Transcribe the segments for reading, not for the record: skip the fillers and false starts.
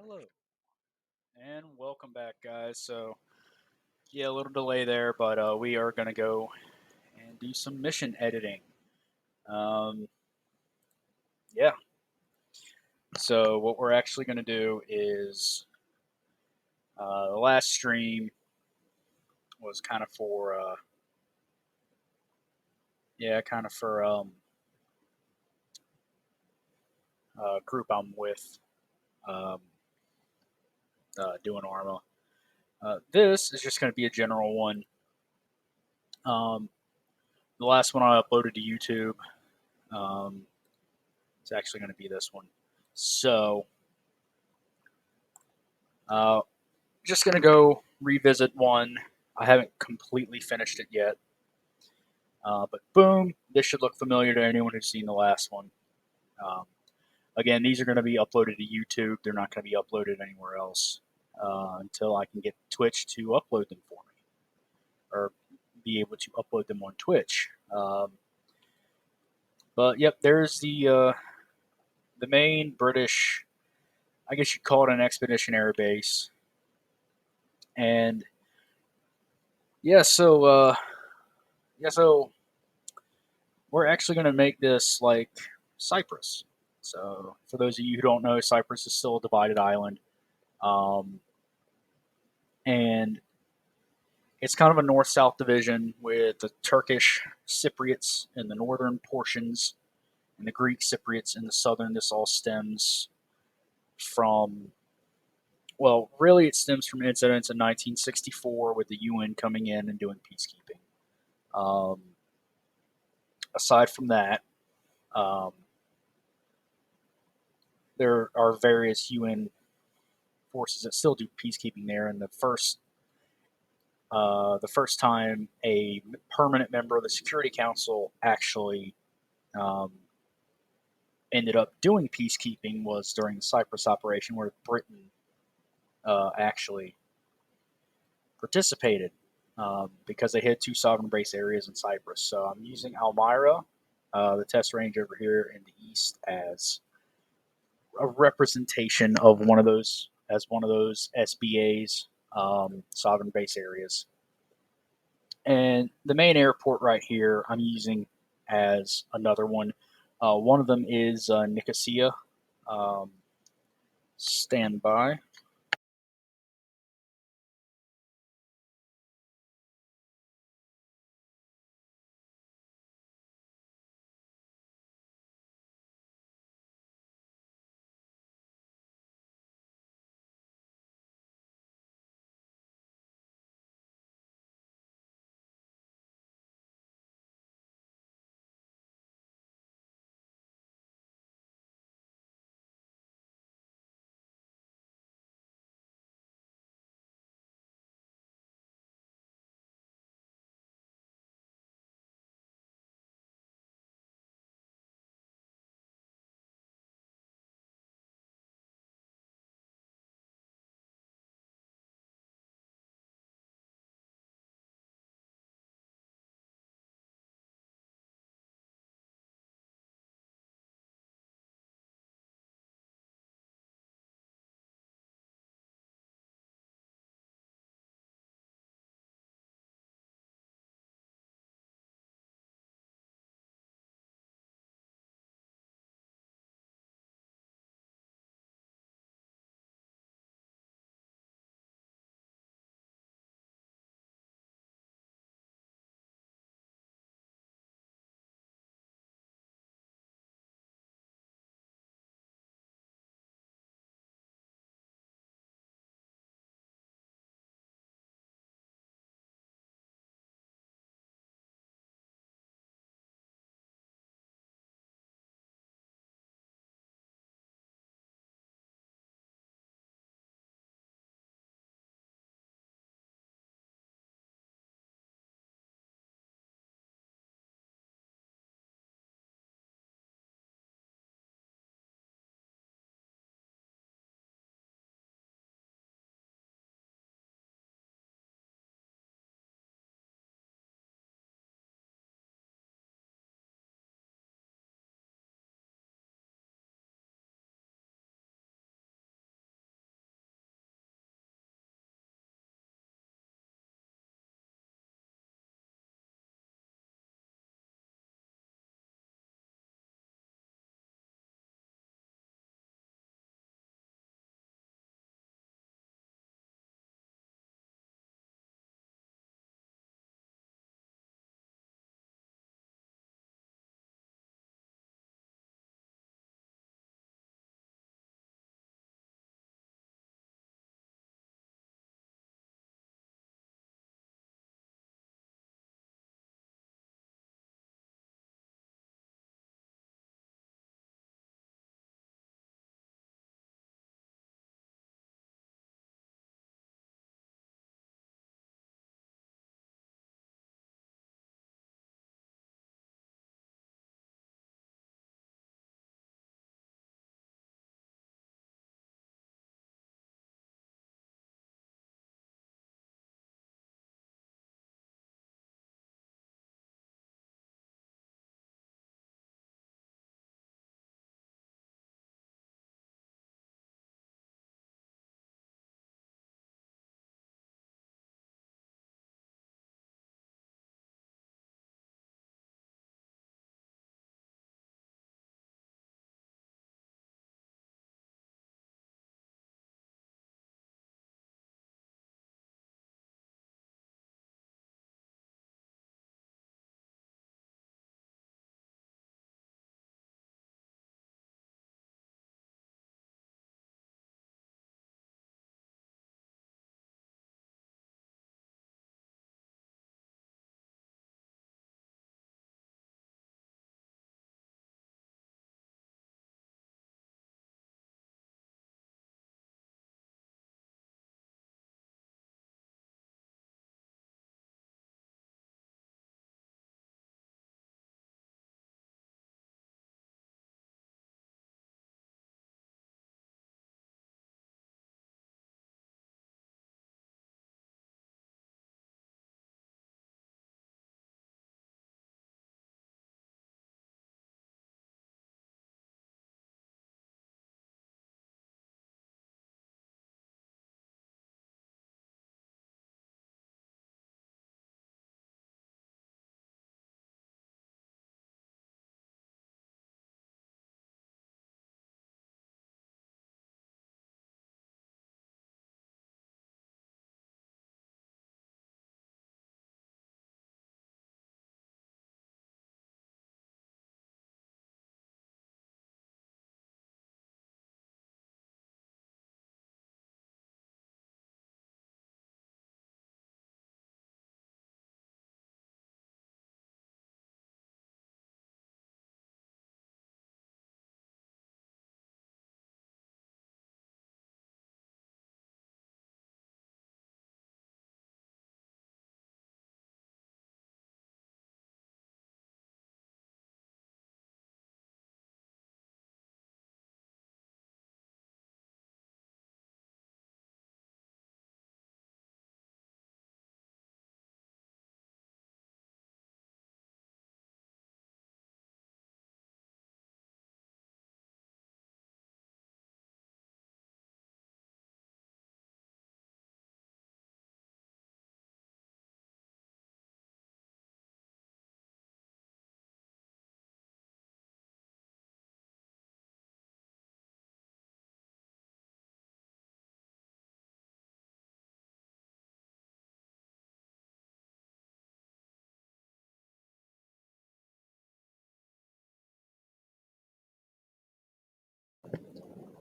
Hello, and welcome back, guys. So, yeah, a little delay there, but we are going to go and do some mission editing. Um, yeah, so what we're actually going to do is the last stream was kind of for, kind of for a group I'm with um, doing Arma. This is just going to be a general one. Um, the last one I uploaded to YouTube um, is actually going to be this one. So, uh, just gonna go revisit one. I haven't completely finished it yet, but boom, this should look familiar to anyone who's seen the last one. Um, Again, these are going to be uploaded to YouTube. They're not going to be uploaded anywhere else until I can get Twitch to upload them for me, or be able to upload them on Twitch. But yep, there's the main British, I guess you'd call it an expeditionary base, and yeah, so we're actually going to make this like Cyprus. So, for those of you who don't know, Cyprus is still a divided island. Um, and it's kind of a north south division with the Turkish Cypriots in the northern portions and the Greek Cypriots in the southern. This all stems from, well, really, it stems from incidents in 1964 with the UN coming in and doing peacekeeping. Um, Aside from that, um, there are various UN forces that still do peacekeeping there. And the first time a permanent member of the Security Council actually um, ended up doing peacekeeping was during the Cyprus operation, where Britain actually participated because they had two sovereign base areas in Cyprus. So I'm using Almyra, the test range over here in the east, as a representation of one of those SBAs, sovereign base areas. And the main airport right here I'm using as another one. One of them is Nicosia. Um, Stand by.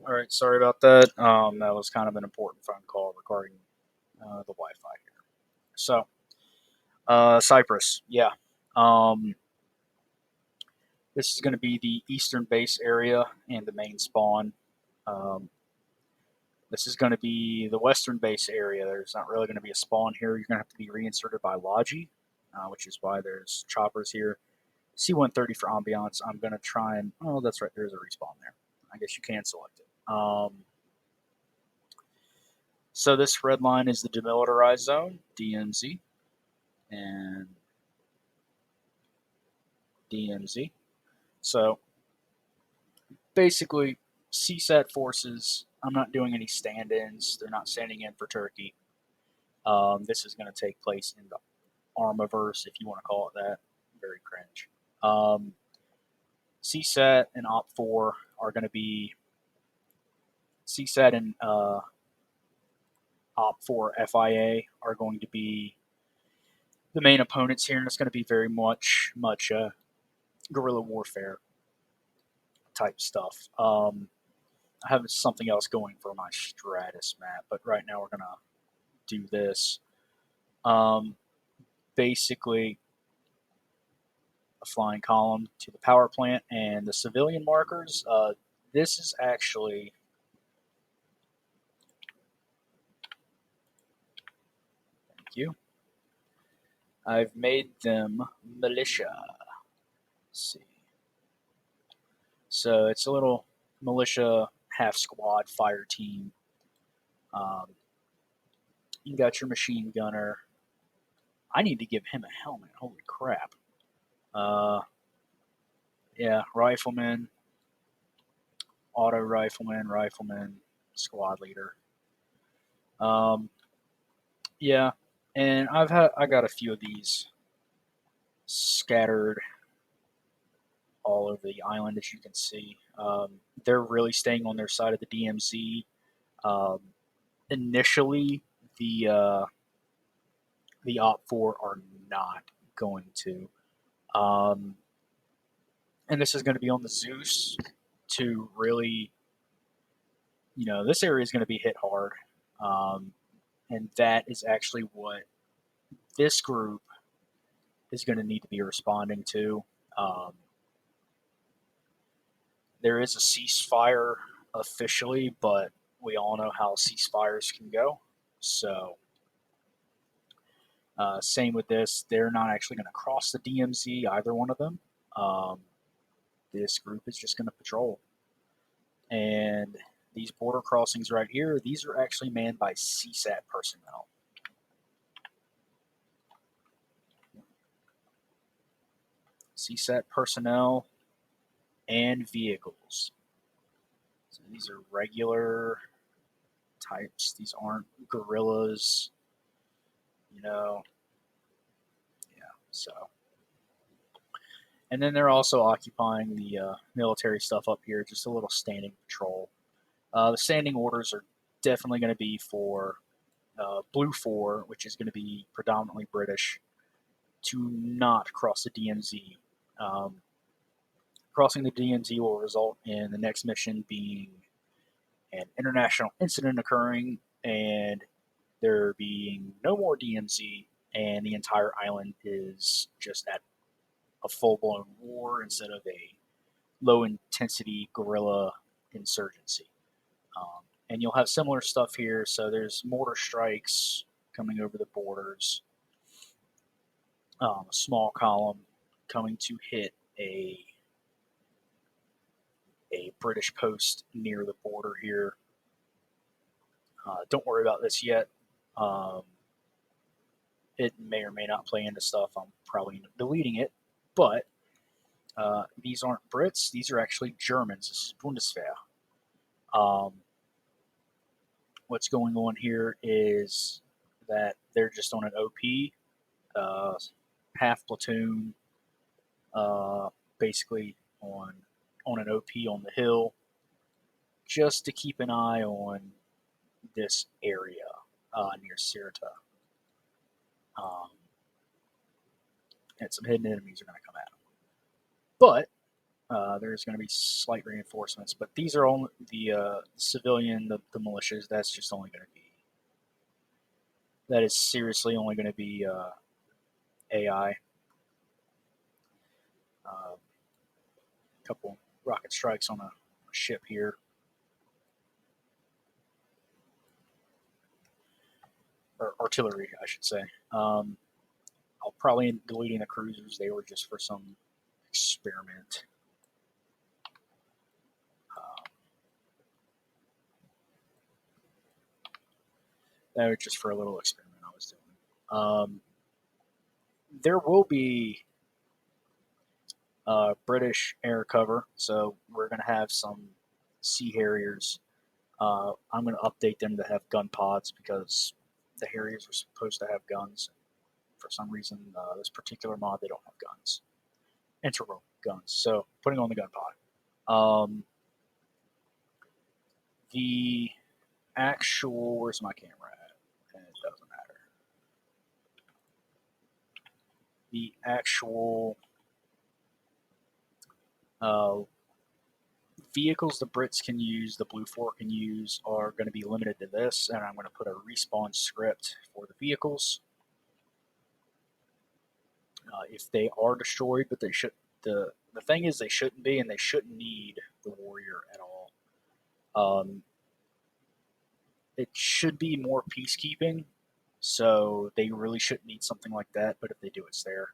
All right, sorry about that. That was kind of an important phone call regarding the Wi-Fi here. So, Cyprus, yeah. Um, this is going to be the eastern base area and the main spawn. Um, this is going to be the western base area. There's not really going to be a spawn here. You're going to have to be reinserted by Logi, which is why there's choppers here. C-130 for ambiance. I'm going to try and... Oh, that's right. There's a respawn there. I guess you can select it. So this red line is the demilitarized zone, DMZ, and DMZ. So basically, CSAT forces, I'm not doing any stand-ins. They're not standing in for Turkey. This is going to take place in the Armaverse, if you want to call it that. Very cringe. CSAT and OP4 are going to be... CSAT and OP4 FIA are going to be the main opponents here, and it's going to be very much guerrilla warfare type stuff. I have something else going for my Stratis map, but right now we're going to do this. Basically, a flying column to the power plant and the civilian markers. This is actually... Thank you. I've made them militia. Let's see. So it's a little militia half squad fire team. You got your machine gunner. I need to give him a helmet. Holy crap. Yeah, rifleman, auto rifleman, squad leader. Yeah, and I got a few of these scattered all over the island, as you can see. They're really staying on their side of the DMZ. Initially, the OP4 are not going to. And this is going to be on the Zeus to really, this area is going to be hit hard. And that is actually what this group is going to need to be responding to. There is a ceasefire officially, but we all know how ceasefires can go. So, same with this. They're not actually going to cross the DMZ, either one of them. This group is just going to patrol. And these border crossings right here, these are actually manned by CSAT personnel. CSAT personnel and vehicles. So these are regular types. These aren't guerrillas, Yeah, so. And then they're also occupying the military stuff up here, just a little standing patrol. The standing orders are definitely going to be for Blue 4, which is going to be predominantly British, to not cross the DMZ. Crossing the DMZ will result in the next mission being an international incident occurring and there being no more DMZ, and the entire island is just at a full-blown war instead of a low-intensity guerrilla insurgency. And you'll have similar stuff here. So there's mortar strikes coming over the borders. A small column coming to hit a British post near the border here. Don't worry about this yet. It may or may not play into stuff. I'm probably deleting it. But these aren't Brits. These are actually Germans. This is Bundeswehr. What's going on here is that they're just on an OP, half platoon, basically on an OP on the hill, just to keep an eye on this area near Sirta. And some hidden enemies are going to come at them. But There's going to be slight reinforcements, but these are all the civilian, the militias. That's just only going to be, that is seriously only going to be AI. A couple rocket strikes on a ship here. Or artillery, I should say. I'll probably end deleting the cruisers. They were just for some experiment. That was just for a little experiment I was doing. There will be British air cover, so we're going to have some Sea Harriers. I'm going to update them to have gun pods because the Harriers are supposed to have guns. For some reason, this particular mod, they don't have guns. Integral guns. So putting on the gun pod. The actual, where's my camera at? And it doesn't matter. The actual vehicles the Brits can use, the Blue Fort can use, are going to be limited to this, and I'm going to put a respawn script for the vehicles. If they are destroyed, but they should, the thing is they shouldn't be, and they shouldn't need the warrior at all. It should be more peacekeeping, so they really shouldn't need something like that. But if they do, it's there.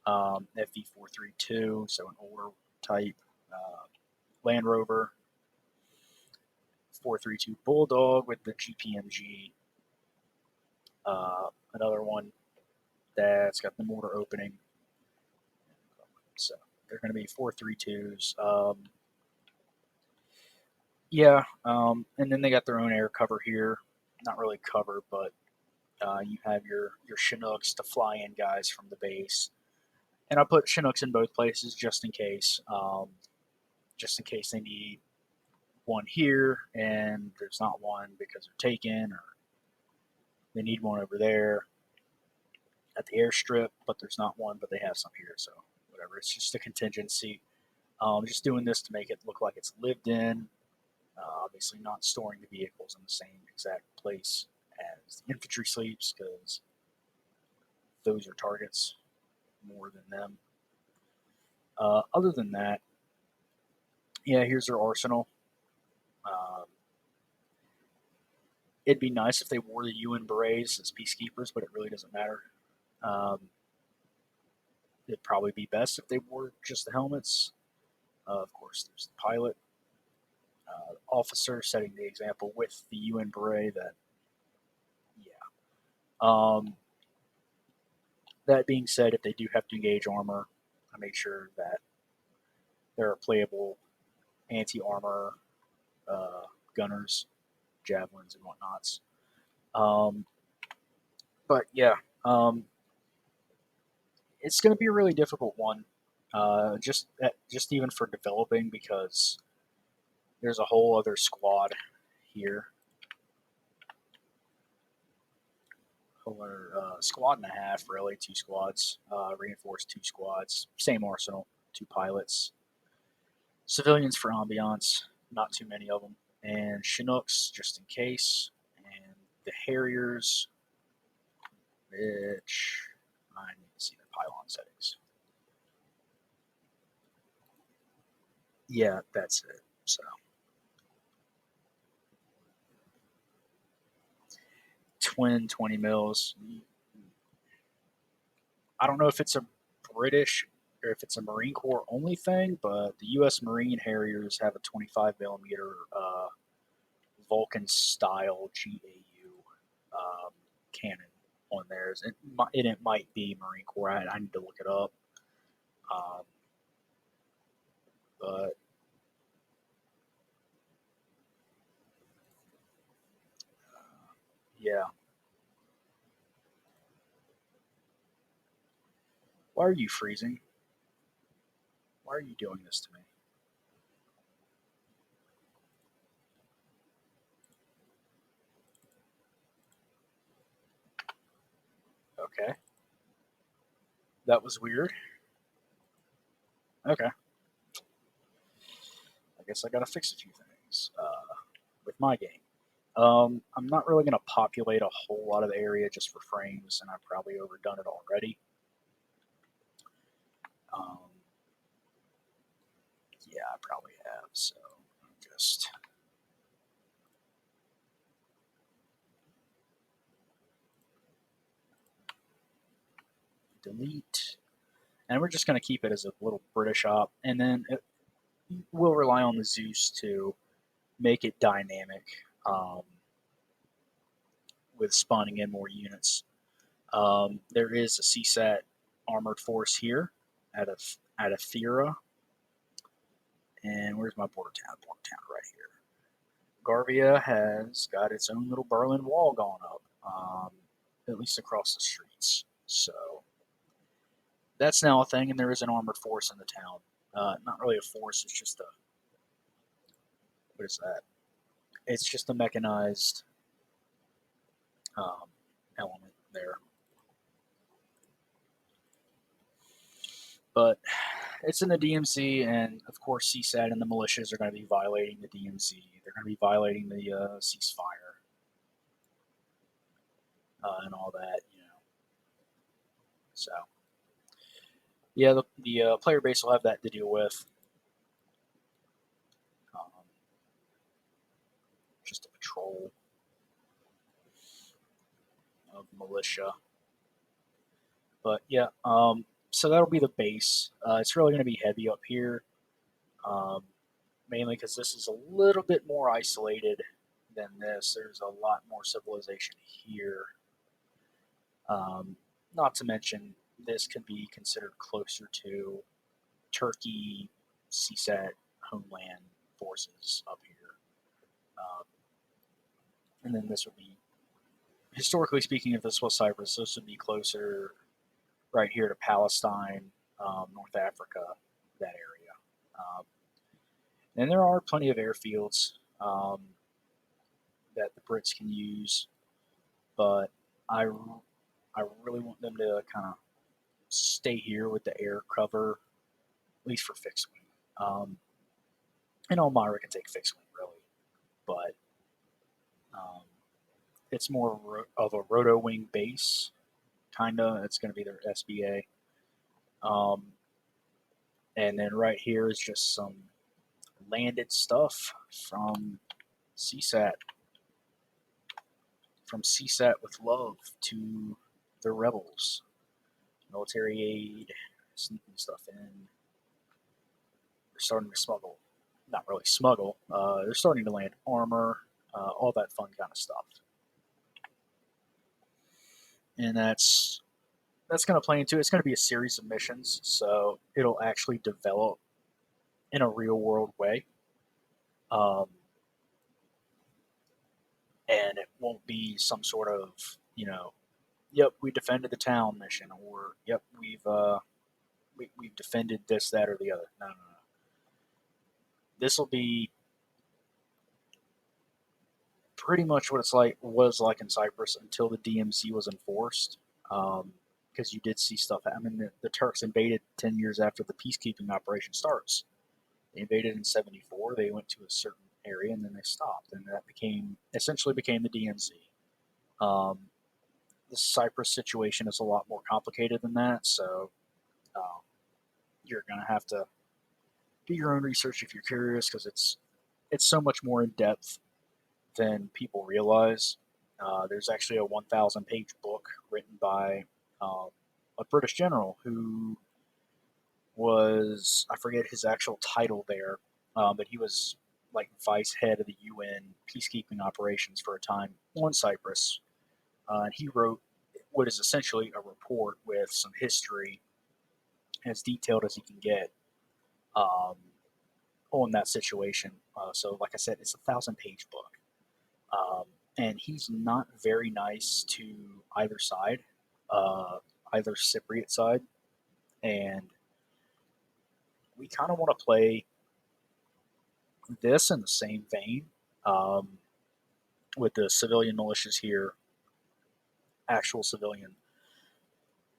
FV432, so an older type Land Rover. 432 Bulldog with the GPMG. Another one that's got the mortar opening. So they're going to be 432s. And then they got their own air cover here. Not really cover, but you have your Chinooks to fly in guys from the base. And I put Chinooks in both places just in case. Just in case they need one here and there's not one because they're taken, or they need one over there at the airstrip, but there's not one, but they have some here. So whatever. It's just a contingency. Just doing this to make it look like it's lived in. Obviously, not storing the vehicles in the same exact place as the infantry sleeps because those are targets more than them. Other than that, yeah, here's their arsenal. It'd be nice if they wore the UN berets as peacekeepers, but it really doesn't matter. It'd probably be best if they wore just the helmets. Of course, there's the pilot. Officer setting the example with the UN beret that, yeah. That being said, if they do have to engage armor, I make sure that there are playable anti-armor gunners, javelins, and whatnots. But yeah, it's going to be a really difficult one, just even for developing because there's a whole other squad here. Or squad and a half, really, 2 squads, reinforced 2 squads, same arsenal, 2 pilots, civilians for ambiance, not too many of them, and Chinooks just in case, and the Harriers, which I need to see the pylon settings. Yeah, that's it. So twin 20 mils. I don't know if it's a British or if it's a Marine Corps only thing, but the U.S. Marine Harriers have a 25 millimeter Vulcan style GAU cannon on theirs. It might be Marine Corps. I need to look it up. Um, but yeah, why are you freezing? Why are you doing this to me? Okay, that was weird. Okay, guess I got to fix a few things with my game. I'm not really going to populate a whole lot of the area just for frames, and I've probably overdone it already. Um, yeah, I probably have. So just delete, and we're just going to keep it as a little British op, and then we'll rely on the Zeus to make it dynamic with spawning in more units. There is a CSAT armored force here at a Thera, and where's my border town? Border town right here. Garvia has got its own little Berlin Wall going up, at least across the streets. So that's now a thing, and there is an armored force in the town. Not really a force; it's just a what is that? It's just a mechanized um, element there. But it's in the DMZ, and of course, CSAT and the militias are going to be violating the DMZ. They're going to be violating the ceasefire and all that, you know. So, yeah, the player base will have that to deal with. Um, just a patrol of militia. But yeah, so that'll be the base. It's really going to be heavy up here, um, mainly because this is a little bit more isolated than this. There's a lot more civilization here. Um, Not to mention, this could be considered closer to Turkey, CSAT, homeland forces up here. Um, and then this would be, historically speaking, if this was Cyprus, this would be closer right here to Palestine, North Africa, that area. Um, and there are plenty of airfields that the Brits can use, but I, I really want them to kind of stay here with the air cover, at least for fixed wing. And Elmira can take fixed wing, really, but um, it's more of a roto wing base, kinda. It's going to be their SBA. Um, and then right here is just some landed stuff from CSAT. From CSAT with love to the rebels. Military aid, sneaking stuff in. They're starting to smuggle. Not really smuggle. They're starting to land armor, all that fun kind of stuff. And that's going to play into it. It's going to be a series of missions, so it'll actually develop in a real world way. Um, and it won't be some sort of, yep, we defended the town mission, or yep, we've defended this, that, or the other. No, no, no. This will be pretty much what it's like was like in Cyprus until the DMZ was enforced. Because you did see stuff. I mean, the Turks invaded 10 years after the peacekeeping operation starts. They invaded in '74. They went to a certain area and then they stopped, and that essentially became the DMZ. Um, the Cyprus situation is a lot more complicated than that, so um, you're going to have to do your own research if you're curious, because it's so much more in depth than people realize. There's actually a 1,000-page book written by um, a British general who was, I forget his actual title there, but he was like vice head of the UN peacekeeping operations for a time on Cyprus. And he wrote what is essentially a report with some history as detailed as he can get um, on that situation. So, like I said, it's a 1,000-page book. Um, and he's not very nice to either side, uh, either Cypriot side, and we kind of want to play this in the same vein um, with the civilian militias here, actual civilian,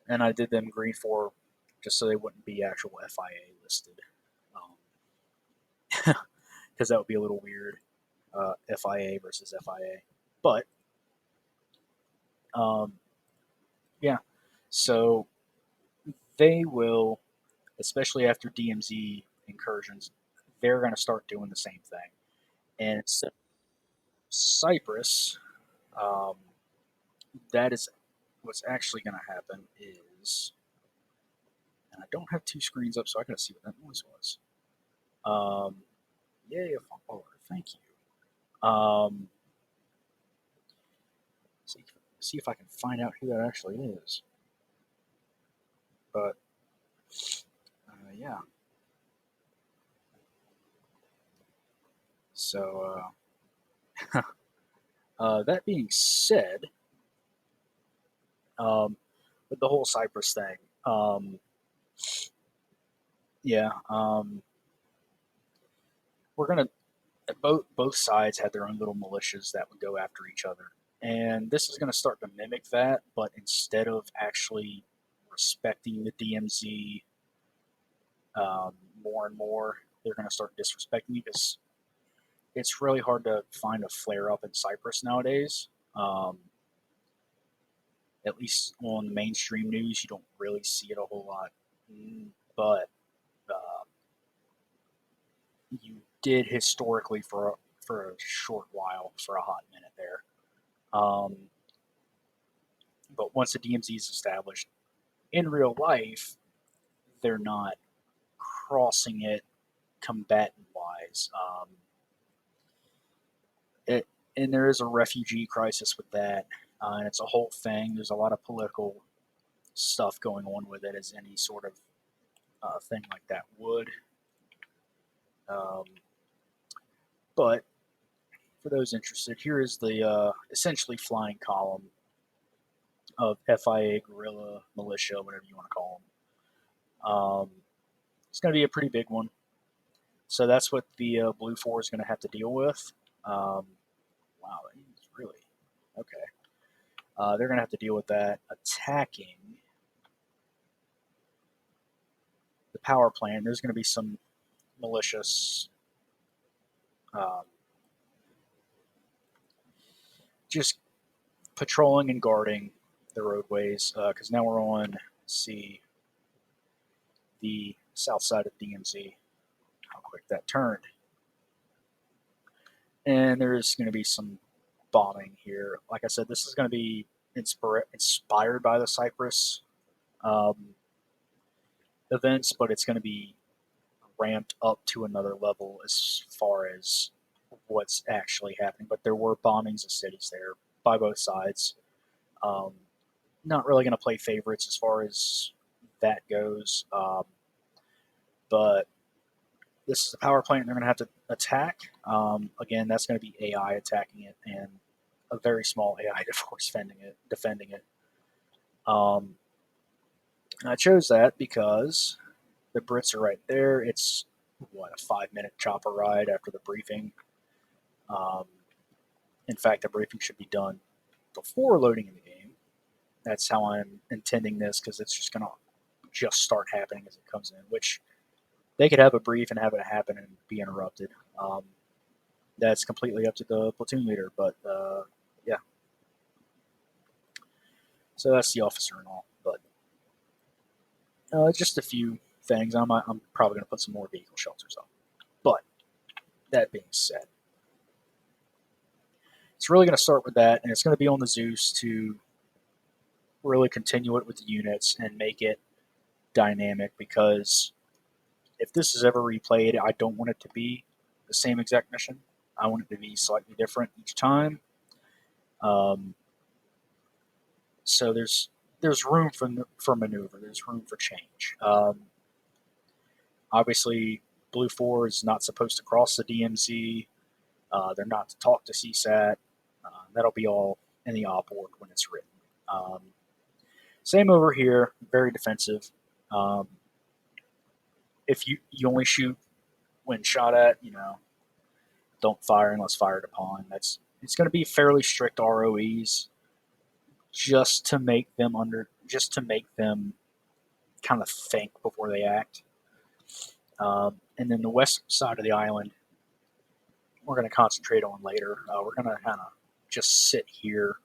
and I did them green for just so they wouldn't be actual FIA listed. Um, because that would be a little weird, FIA versus FIA. But um, yeah, so they will, especially after DMZ incursions, they're going to start doing the same thing. And Cyprus, um, that is what's actually going to happen is, and I don't have two screens up, so I got to see what that noise was. Yay, a follower. Thank you. See if I can find out who that actually is. But yeah. So that being said, with the whole Cyprus thing, yeah, we're gonna both sides had their own little militias that would go after each other, and this is going to start to mimic that. But instead of actually respecting the DMZ more and more, they're going to start disrespecting it because it's really hard to find a flare up in Cyprus nowadays. At least on the mainstream news, you don't really see it a whole lot. But uh, you did historically for a short while, for a hot minute there. Um, but once the DMZ is established, in real life, they're not crossing it combatant wise. It, and there is a refugee crisis with that, and it's a whole thing. There's a lot of political stuff going on with it, as any sort of thing like that would. Um, but for those interested, here is the essentially flying column of FIA, guerrilla, militia, whatever you want to call them. It's going to be a pretty big one. So that's what the Blue 4 is going to have to deal with. Wow, he's really okay. They're going to have to deal with that, attacking the power plant. There's going to be some malicious, um, just patrolling and guarding the roadways, because now we're on, see, the south side of DMZ. How quick that turned. And there's going to be some bombing here. Like I said, this is going to be inspired by the Cyprus um, events, but it's going to be ramped up to another level as far as what's actually happening. But there were bombings of cities there by both sides. Um, Not really going to play favorites as far as that goes. But this is a power plant they're going to have to attack. Again, that's going to be AI attacking it, and a very small AI, of course, defending it. I chose that because the Brits are right there. It's what, a 5 minute chopper ride after the briefing. Um, in fact, the briefing should be done before loading in the game. That's how I'm intending this, because it's just going to just start happening as it comes in, which they could have a brief and have it happen and be interrupted. That's completely up to the platoon leader, but yeah. So that's the officer and all. But just a few things. I'm probably going to put some more vehicle shelters up. But that being said, it's really going to start with that, and it's going to be on the Zeus to really continue it with the units and make it dynamic, because if this is ever replayed, I don't want it to be the same exact mission. I want it to be slightly different each time. Um, so there's room for maneuver. There's room for change. Obviously, Blue 4 is not supposed to cross the DMZ. They're not to talk to CSAT. That'll be all in the op org when it's written. Same over here, very defensive. Um, if you only shoot when shot at, don't fire unless fired upon. It's going to be fairly strict ROEs, just to make them kind of think before they act. And then the west side of the island, we're going to concentrate on later. We're going to kind of just sit here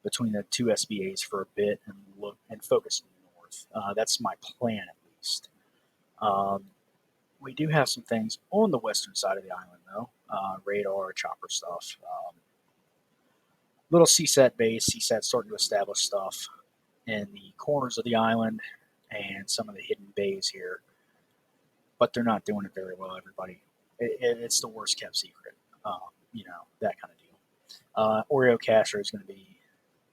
between the two SBAs for a bit and look and focus on the north. That's my plan, at least. Um, we do have some things on the western side of the island, though. Radar, chopper stuff. Little CSAT base. CSAT starting to establish stuff in the corners of the island and some of the hidden bays here. But they're not doing it very well, everybody. It's the worst kept secret. That kind of deal. Oreo Cacher is going to be.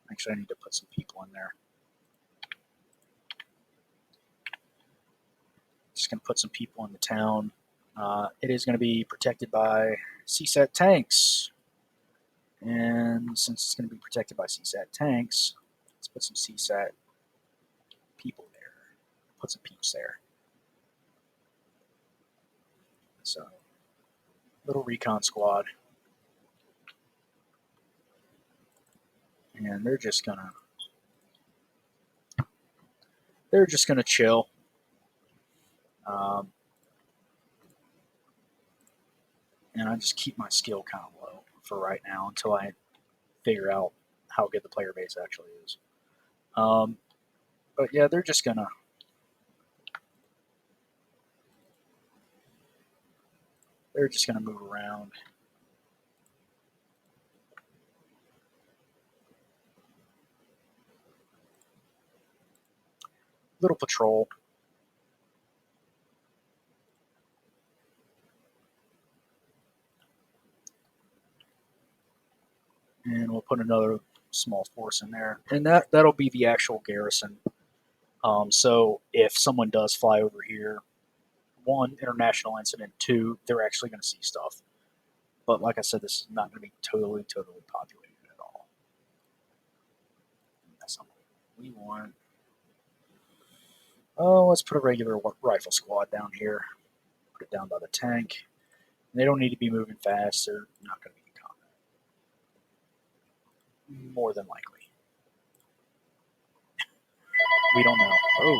Actually, I need to put some people in there. Just going to put some people in the town. It is going to be protected by CSAT tanks. And since it's going to be protected by CSAT tanks, let's put some CSAT people there. Put some peeps there. So, little recon squad. And they're just gonna chill. And I just keep my skill kind of low for right now until I figure out how good the player base actually is. But yeah, they're just gonna move around. Little patrol. And we'll put another small force in there. And that'll be the actual garrison. So if someone does fly over here, one, international incident, two, they're actually going to see stuff. But like I said, this is not going to be totally populated at all. That's not what we want. Oh, let's put a regular rifle squad down here. Put it down by the tank. They don't need to be moving fast. They're not going to be in combat. More than likely. We don't know. Oh.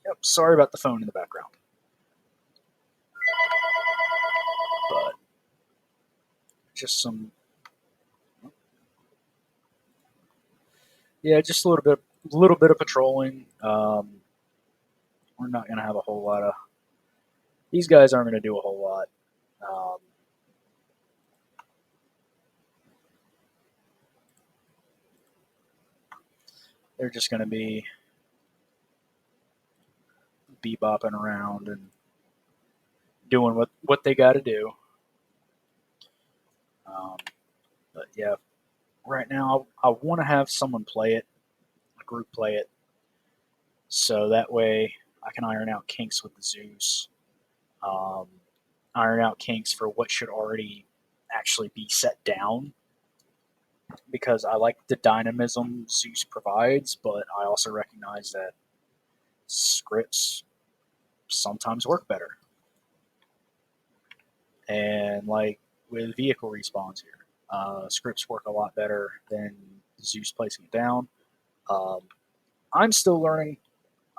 Yep, sorry about the phone in the background. But just some... Yeah, just a little bit of patrolling. We're not going to have a whole lot of... These guys aren't going to do a whole lot. They're just going to be bebopping around and doing what they got to do. But yeah, right now I want to have someone play it, a group play it, so that way I can iron out kinks with the Zeus, iron out kinks for what should already actually be set down, because I like the dynamism Zeus provides, but I also recognize that scripts sometimes work better. And like with vehicle respawns here, scripts work a lot better than Zeus placing it down. I'm still learning,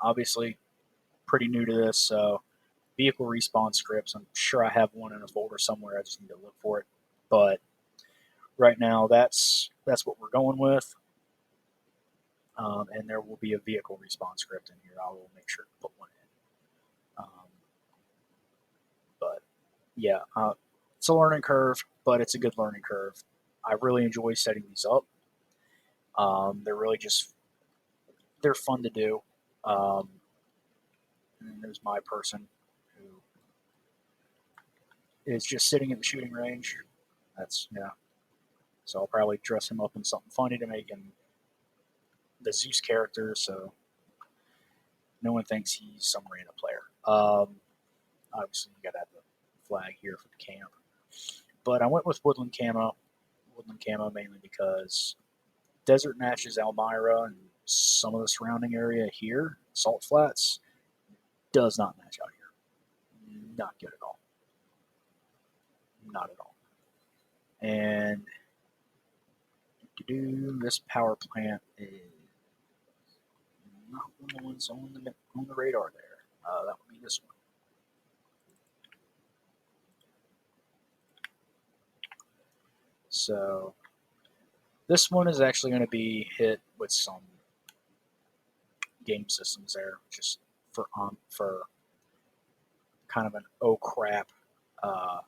obviously, pretty new to this, so vehicle respawn scripts, I'm sure I have one in a folder somewhere. I just need to look for it. But right now, that's what we're going with. And there will be a vehicle respawn script in here. I will make sure to put one in. But yeah, it's a learning curve, but it's a good learning curve. I really enjoy setting these up. They're fun to do. And there's my person who is just sitting at the shooting range. So I'll probably dress him up in something funny to make him the Zeus character, so no one thinks he's some random player. Obviously, you got to have the flag here for the camp. But I went with Woodland Camo. Woodland Camo mainly because Desert matches Elmira and some of the surrounding area here, Salt Flats, does not match out here. Not good at all. Not at all. And this power plant is not one of the ones on the radar there. That would be this one. So this one is actually going to be hit with some game systems there, just for kind of an oh crap, uh,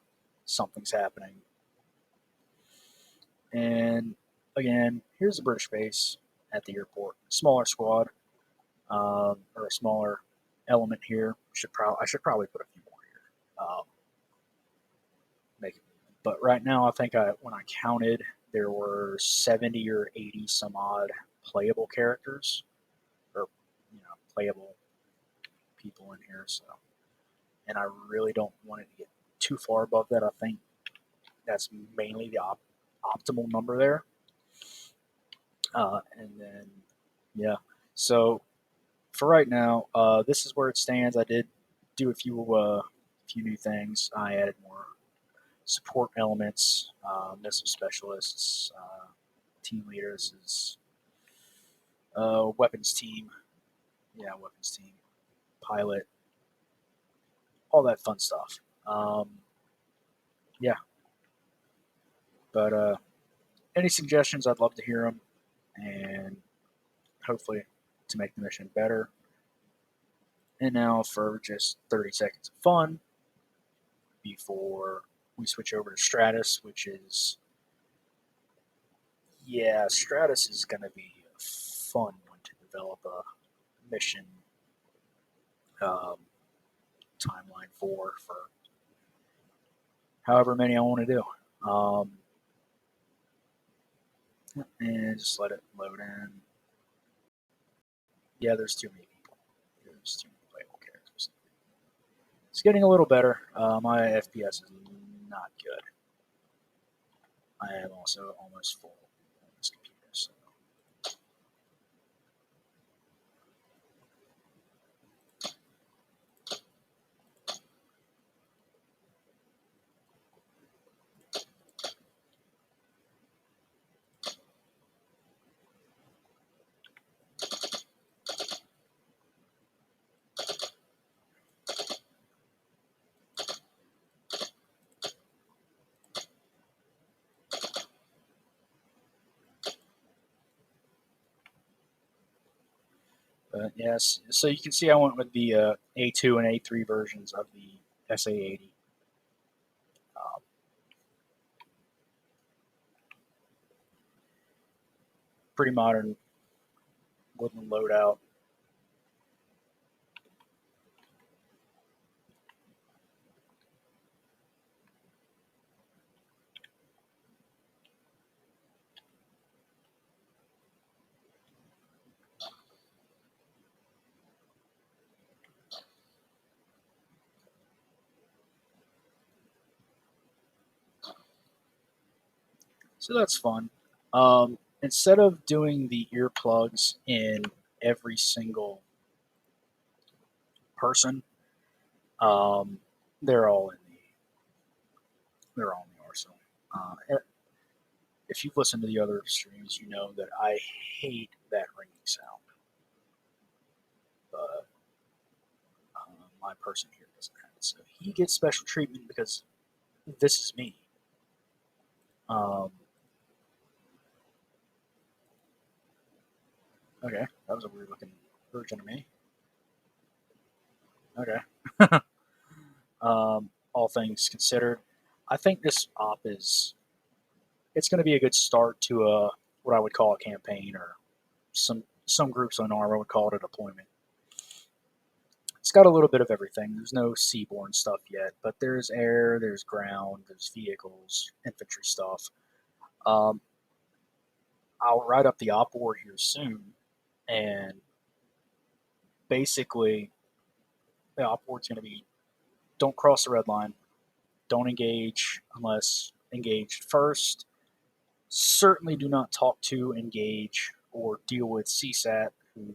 something's happening. And again, here's the British base at the airport. Smaller squad, or a smaller element here. I should probably put a few more here. Make it. But right now, I think when I counted, there were 70 or 80 some odd playable characters, or playable people in here. So, and I really don't want it to get too far above that. I think that's mainly the optimal number there. And then, yeah. So for right now, this is where it stands. I did do a few new things. I added more support elements, missile specialists, team leaders, is weapons team, yeah, weapons team, pilot, all that fun stuff. Yeah, but any suggestions, I'd love to hear them, and hopefully to make the mission better. And now for just 30 seconds of fun before we switch over to Stratis, which is, yeah, Stratis is going to be a fun one to develop a mission um, timeline for however many I want to do. And just let it load in. Yeah, there's too many people. There's too many playable characters. It's getting a little better. My FPS is not good. I am also almost full on this computer. So. But yes, so you can see I went with the A2 and A3 versions of the SA80. Um, Pretty modern woodland loadout. So that's fun. Instead of doing the earplugs in every single person, um, they're all in the they're all in the arsenal. If you've listened to the other streams, you know that I hate that ringing sound. But my person here doesn't have it, so he gets special treatment because this is me. Um, okay, that was a weird looking version of me. Okay. All things considered, I think this op is it's going to be a good start to a what I would call a campaign, or some groups on Arma would call it a deployment. It's got a little bit of everything. There's no seaborne stuff yet, but there's air, there's ground, there's vehicles, infantry stuff. Um, I'll write up the op board here soon, and basically the op board's going to be: don't cross the red line, don't engage unless engaged first. Certainly do not talk to, engage, or deal with CSAT, who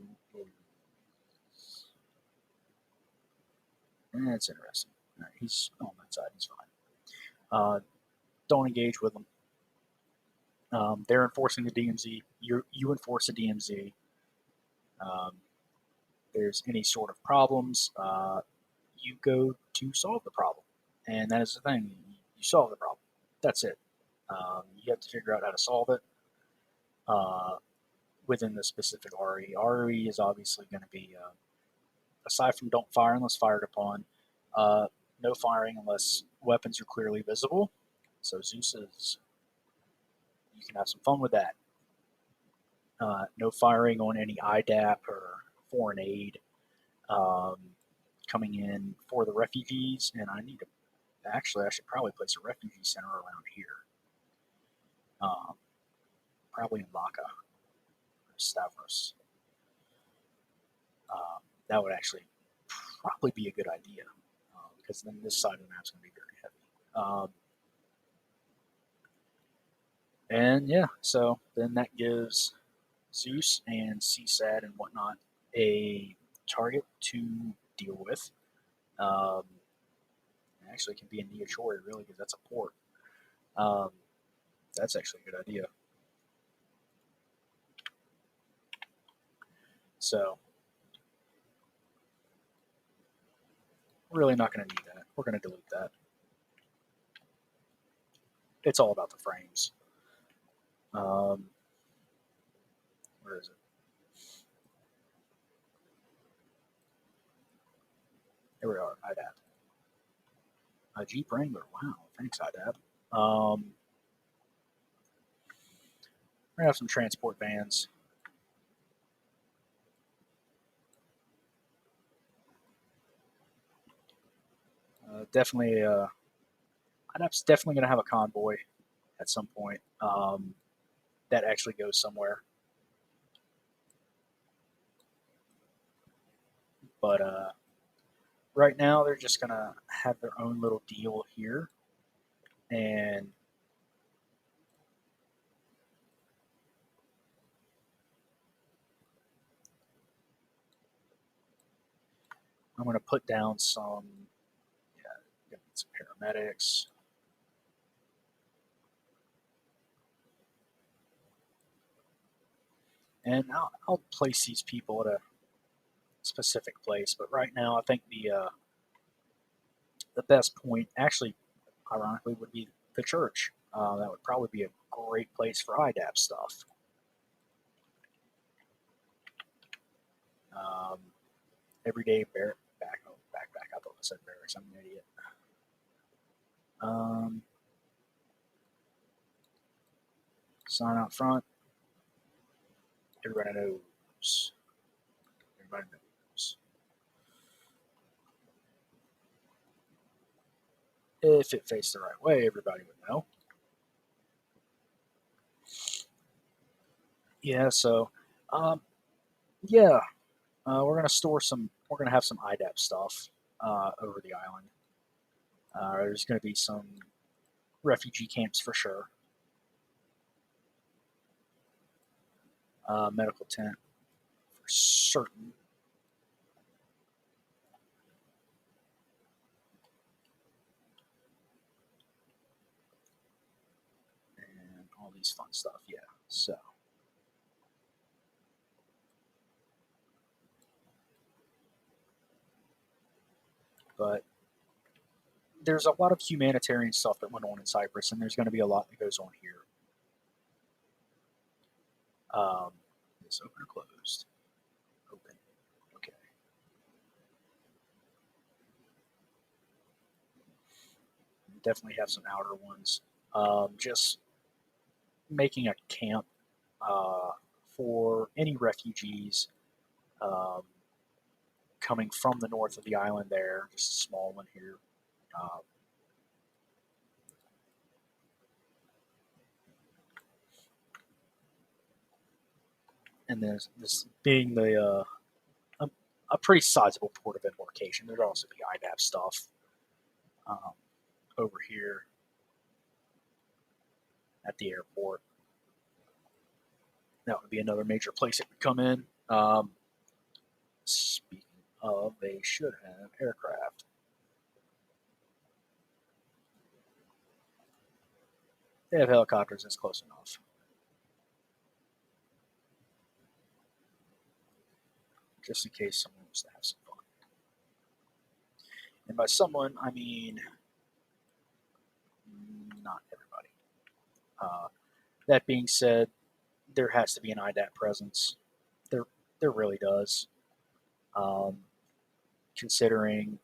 it's interesting. Right, he's on that side. He's fine. Don't engage with them. They're enforcing the DMZ. You enforce the DMZ. Um, there's any sort of problems, you go to solve the problem, and that is the thing. You solve the problem. That's it. You have to figure out how to solve it within the specific RE. RE is obviously going to be, aside from don't fire unless fired upon, no firing unless weapons are clearly visible. So Zeus is, you can have some fun with that. No firing on any IDAP or foreign aid um, coming in for the refugees. And I need to, actually, I should probably place a refugee center around here. Probably in Laka or Stavros. That would actually probably be a good idea because then this side of the map's going to be very heavy. And yeah, so then that gives Zeus and CSAT and whatnot a target to deal with. Actually, it can be in Neochori, really, because that's a port. That's actually a good idea. So, we're really not going to need that. We're going to delete that. It's all about the frames. Where is it? Here we are, IDAP. Jeep Wrangler, wow, thanks, IDAP. We're going to have some transport vans. Definitely, IDAP's definitely going to have a convoy at some point that actually goes somewhere. But right now, they're just going to have their own little deal here. And I'm going to put down some, some paramedics. And I'll place these people at a specific place. But right now, I think the best point, actually, ironically, would be the church. That would probably be a great place for IDAP stuff. Everyday back. I thought I said barracks. I'm an idiot. Sign out front. Everybody knows. Everybody knows. If it faced the right way, everybody would know. Yeah, so, yeah, we're going to store some, we're going to have some IDAP stuff over the island. There's going to be some refugee camps for sure. Medical tent for certain. And all these fun stuff, yeah. So. But there's a lot of humanitarian stuff that went on in Cyprus, and there's going to be a lot that goes on here. Is open or closed? Open. Okay. Definitely have some outer ones. Just making a camp for any refugees coming from the north of the island there, just a small one here. And then this being the a pretty sizable port of embarkation. There'd also be IDAP stuff over here at the airport. That would be another major place it would come in. Speaking of, they should have aircraft. They have helicopters, it's close enough. Just in case someone wants to have some fun. And by someone, I mean not everybody. That being said, there has to be an IDAT presence. There, there really does. Um, considering,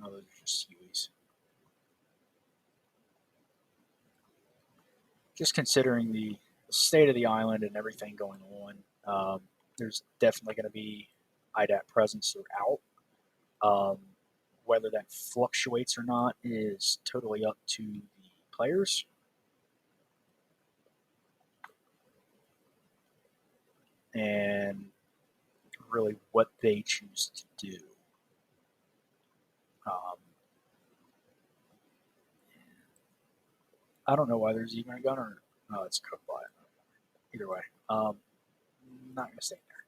oh, those are just Hueys. Just considering the state of the island and everything going on, there's definitely going to be IDAT presence throughout. Um, whether that fluctuates or not is totally up to the players and really what they choose to do. Um, I don't know why there's even a gun or no, it's cooked by it. Either way, not gonna stay there,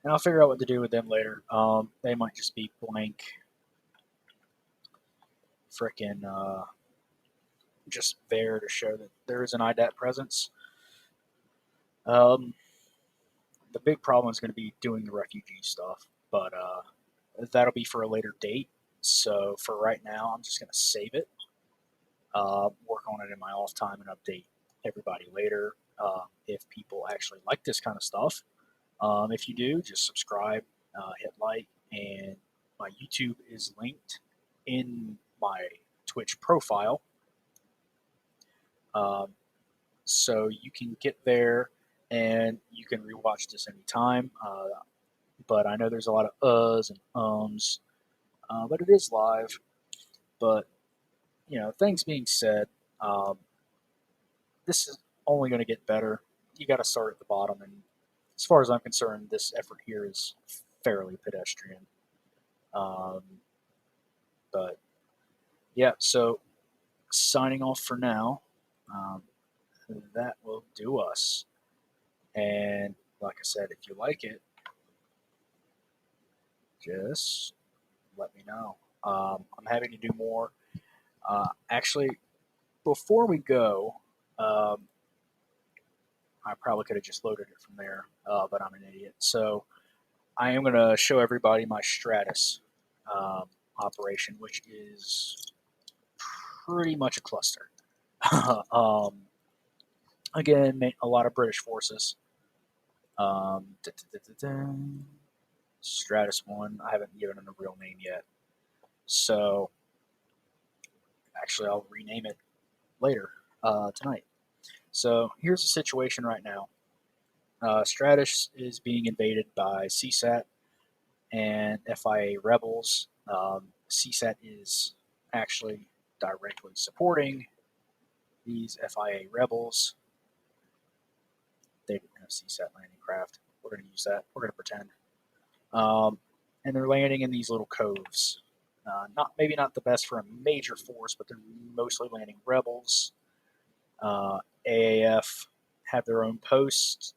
and I'll figure out what to do with them later. They might just be blank, frickin' just there to show that there is an IDAT presence. Um, the big problem is going to be doing the refugee stuff, but that'll be for a later date. So for right now, I'm just going to save it, work on it in my off time, and update everybody later if people actually like this kind of stuff. If you do, just subscribe, hit like, and my YouTube is linked in my Twitch profile. Um, so you can get there and you can rewatch this anytime. But I know there's a lot of uhs and ums, but it is live. But things being said, um, this is only going to get better. You got to start at the bottom, and as far as I'm concerned, this effort here is fairly pedestrian. Um, but yeah, so signing off for now. Um, that will do us. And like I said, if you like it, just let me know. I'm happy to do more. Actually, before we go, um, I probably could have just loaded it from there, but I'm an idiot. So I am going to show everybody my Stratis um, operation, which is pretty much a cluster. um, again, a lot of British forces. Um, Stratus 1, I haven't given it a real name yet. So actually, I'll rename it later tonight. So here's the situation right now. Stratus is being invaded by CSAT and FIA rebels. CSAT is actually directly supporting these FIA rebels. They didn't have CSAT landing craft. We're going to use that. We're going to pretend. And they're landing in these little coves. Not maybe not the best for a major force, but they're mostly landing rebels. AAF have their own posts.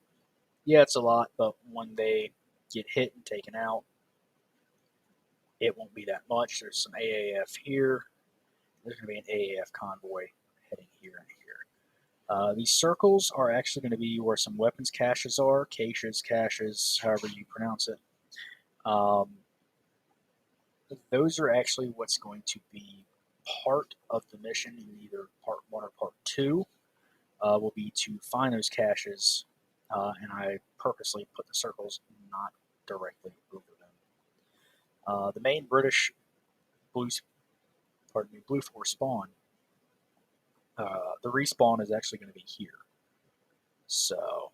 Yeah, it's a lot, but when they get hit and taken out, it won't be that much. There's some AAF here. There's going to be an AAF convoy heading here and here. These circles are actually going to be where some weapons caches are, caches, however you pronounce it. Those are actually what's going to be part of the mission in either part 1 or part 2. Will be to find those caches, and I purposely put the circles not directly over them. The main British blue, blue force spawn, the respawn is actually going to be here. So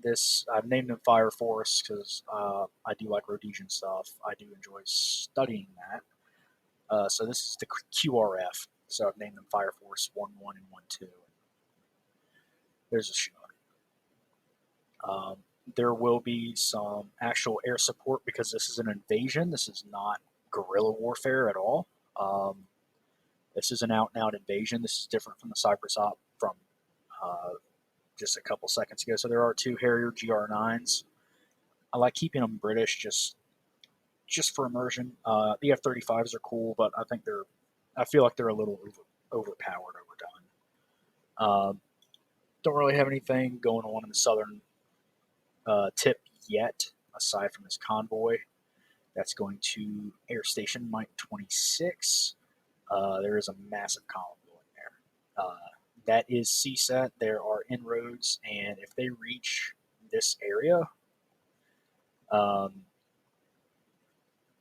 this I've named them Fire Force because I do like Rhodesian stuff. I do enjoy studying that. So this is the QRF. So I've named them Fire Force 1-1 and 1-2. There's a shot. There will be some actual air support because this is an invasion. This is not guerrilla warfare at all. This is an out-and-out invasion. This is different from the Cyprus op from just a couple seconds ago. So there are 2 Harrier GR9s. I like keeping them British just for immersion. The F-35s are cool, but I feel like they're a little overpowered, overdone. Don't really have anything going on in the southern tip yet, aside from this convoy That's going to Air Station Mike 26. There is a massive column going there. That is CSAT. There are inroads, and if they reach this area, um,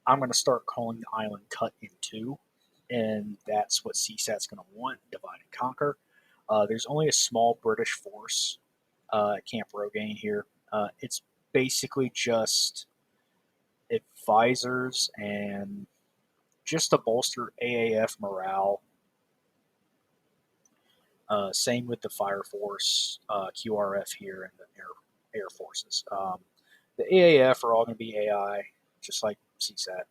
I'm going to start calling the island cut in two, and that's what CSAT's going to want, divide and conquer. There's only a small British force at Camp Rogaine here. It's basically just advisors and just to bolster AAF morale. Same with the Fire Force, QRF here, and the Air Forces. The AAF are all going to be AI, just like CSAT.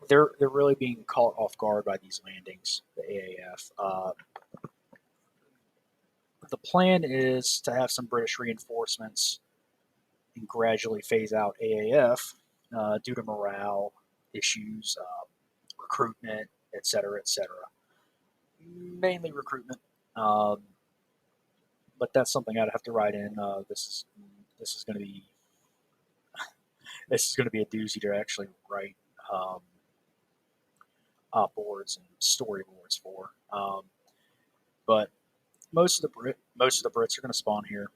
They're really being caught off guard by these landings. The AAF. The plan is to have some British reinforcements and gradually phase out AAF due to morale issues, recruitment, etc., etc. Mainly recruitment, but that's something I'd have to write in. This is going to be a doozy to actually write op boards and storyboards for. But most of the Brits are going to spawn here.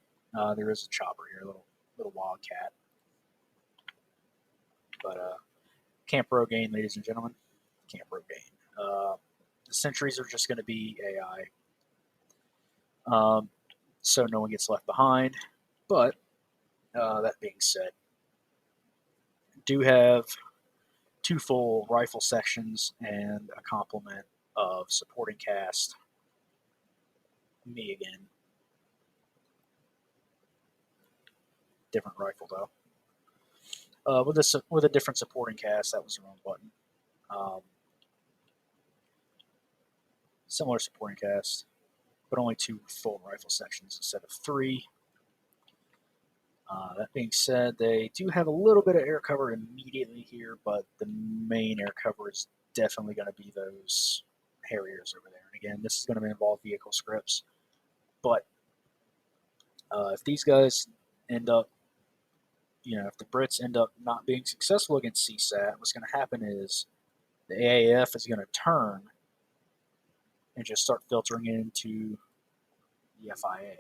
There is a chopper here, a little wildcat. But Camp Rogaine, ladies and gentlemen, Camp Rogaine. The sentries are just going to be AI, so no one gets left behind. But that being said, do have 2 full rifle sections and a complement of supporting cast. Me again. Different rifle though. With a different supporting cast, that was the wrong button. Similar supporting cast, but only 2 full rifle sections instead of 3. That being said, they do have a little bit of air cover immediately here, but the main air cover is definitely going to be those Harriers over there. And again, this is going to involve vehicle scripts. But if these guys end up, if the Brits end up not being successful against CSAT, what's going to happen is the AAF is going to turn and just start filtering into the FIA.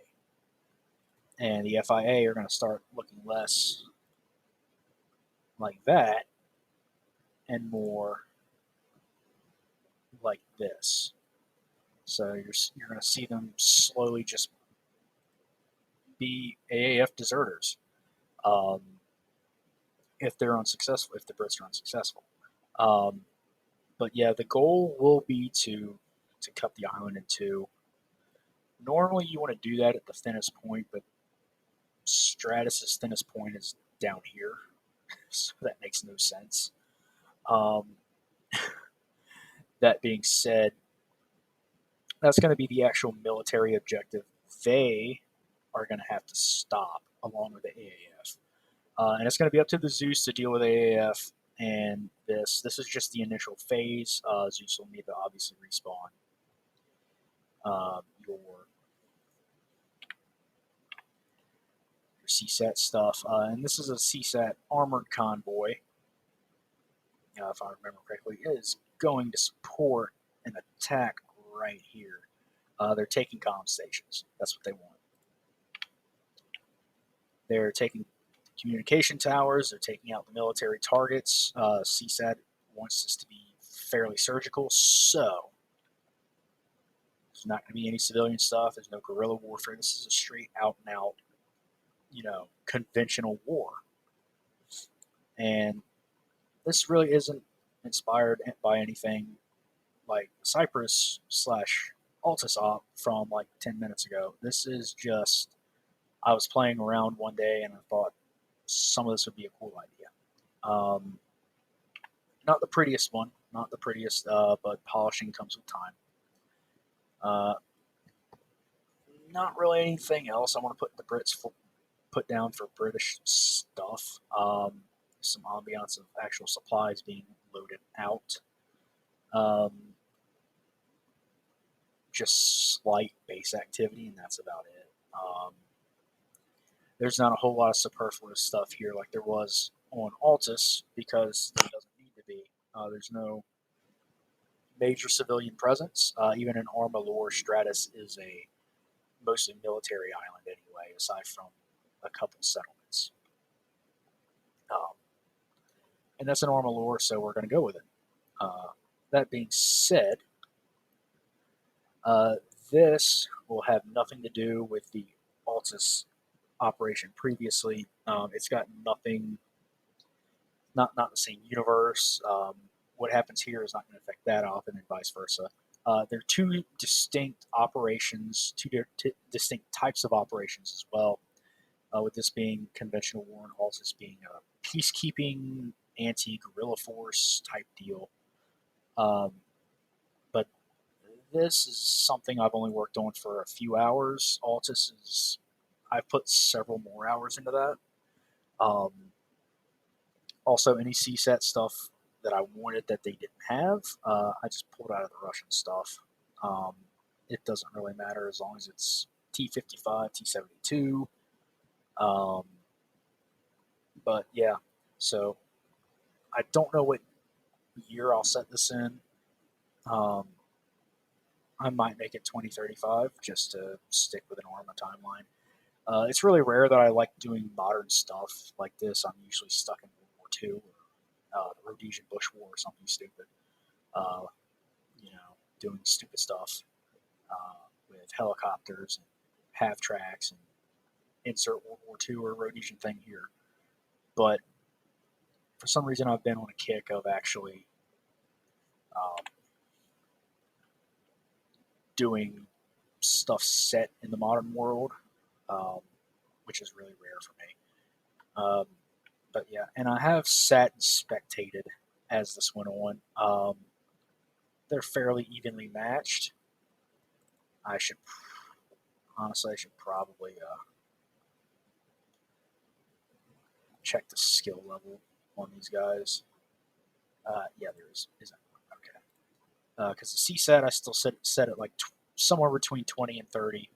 And the FIA are going to start looking less like that and more like this. So you're going to see them slowly just be AAF deserters if they're unsuccessful, if the Brits are unsuccessful. But yeah, the goal will be to cut the island in two. Normally, you want to do that at the thinnest point, but Stratis' thinnest point is down here, so that makes no sense. That being said, that's going to be the actual military objective. They are going to have to stop along with the AAF. And it's going to be up to the Zeus to deal with AAF. And this is just the initial phase. Zeus will need to obviously respawn your CSAT stuff. And this is a CSAT armored convoy, if I remember correctly. It is going to support an attack right here. They're taking comm stations. That's what they want. They're taking communication towers. They're taking out the military targets. CSAT wants this to be fairly surgical, so there's not going to be any civilian stuff. There's no guerrilla warfare. This is a straight out and out, conventional war. And this really isn't inspired by anything like Cyprus / Altis op from like 10 minutes ago. This is just, I was playing around one day and I thought some of this would be a cool idea. Not the prettiest one, but polishing comes with time. Not really anything else I want to put the Brits put down for British stuff. Some ambiance of actual supplies being loaded out. Just slight base activity, and that's about it. there's not a whole lot of superfluous stuff here like there was on Altis because there doesn't need to be. There's no major civilian presence. Even in Armalor, Stratis is a mostly military island anyway, aside from a couple settlements. Um, and that's an Armalor, so we're going to go with it. That being said, uh, this will have nothing to do with the Altus operation previously. It's got nothing, not the same universe. What happens here is not going to affect that off, and then vice versa. They're two distinct operations, distinct types of operations as well. With this being conventional war and Altus being a peacekeeping anti-guerrilla force type deal. Um, but this is something I've only worked on for a few hours. Altus is I've put several more hours into that. Um, Also, any CSAT stuff that I wanted that they didn't have, I just pulled out of the Russian stuff. Um, it doesn't really matter as long as it's T55, T72. Um, but yeah, so I don't know what year I'll set this in. Um, I might make it 2035 just to stick with an ARMA timeline. It's really rare that I like doing modern stuff like this. I'm usually stuck in World War II or the Rhodesian Bush War or something stupid. Uh, doing stupid stuff with helicopters and half tracks and insert World War II or Rhodesian thing here. But for some reason, I've been on a kick of actually um, doing stuff set in the modern world, um, which is really rare for me. But yeah, and I have sat and spectated as this went on. They're fairly evenly matched. I should honestly, I should probably check the skill level on these guys. Yeah, there isn't one. Okay. Because the CSAT I still set it like somewhere between 20 and 30.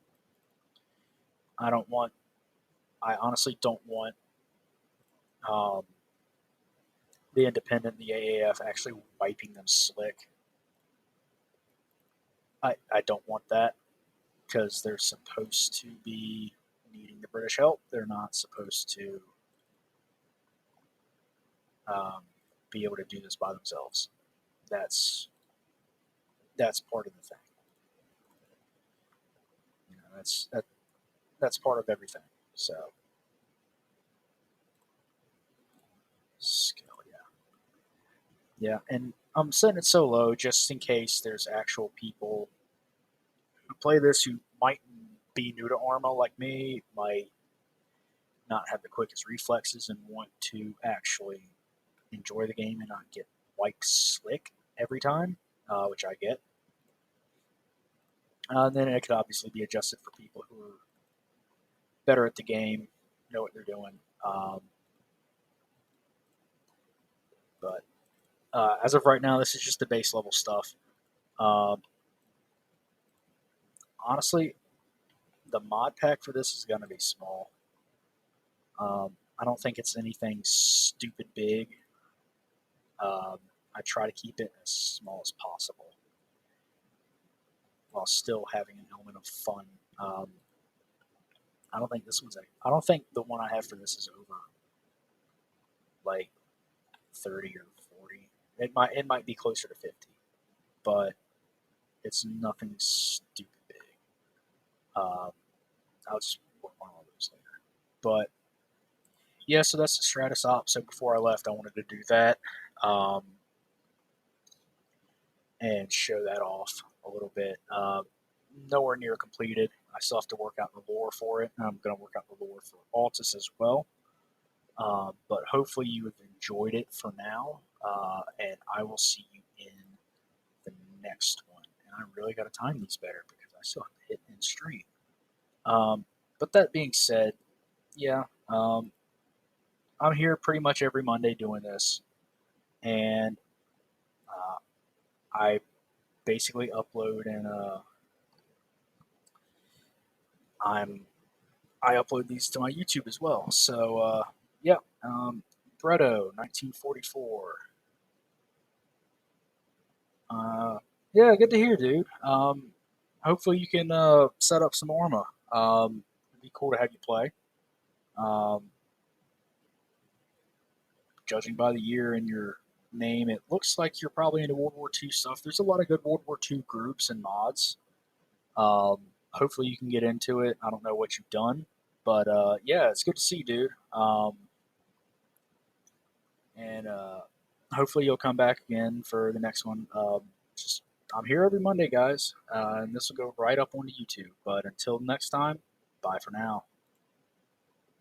I don't want. I honestly don't want um, the independent, the AAF actually wiping them slick. I don't want that because they're supposed to be needing the British help. They're not supposed to um, be able to do this by themselves. That's that's part of the thing. That's part of everything. So skill, yeah, and I'm setting it so low just in case there's actual people who play this who might be new to Arma like me, might not have the quickest reflexes and want to actually enjoy the game and not get wiped slick every time, which I get. Then it could obviously be adjusted for people who are better at the game, know what they're doing. But as of right now, this is just the base level stuff. Um, Honestly, the mod pack for this is going to be small. I don't think it's anything stupid big. Um, I try to keep it as small as possible while still having an element of fun. I don't think this one's. I don't think the one I have for this is over like 30 or 40. It might be closer to 50, but it's nothing stupid big. Um, I'll just work on all those later. But yeah, so that's the Stratis op. So before I left, I wanted to do that um, and show that off a little bit. Nowhere near completed. I still have to work out the lore for it. I'm going to work out the lore for Altus as well. But hopefully you have enjoyed it for now, and I will see you in the next one. And I really got to time these better because I still have to hit in stream. But that being said, yeah, I'm here pretty much every Monday doing this, and uh, I basically upload and I'm I upload these to my YouTube as well. So yeah, Bretto 1944. Yeah, good to hear, dude. Hopefully you can set up some Arma. It'd be cool to have you play. Um, Judging by the year in your name, it looks like you're probably into World War II stuff. There's a lot of good World War II groups and mods. Hopefully you can get into it. I don't know what you've done, but yeah, it's good to see you, dude. And hopefully you'll come back again for the next one. Just I'm here every Monday, guys, and this will go right up onto YouTube. But until next time, bye for now.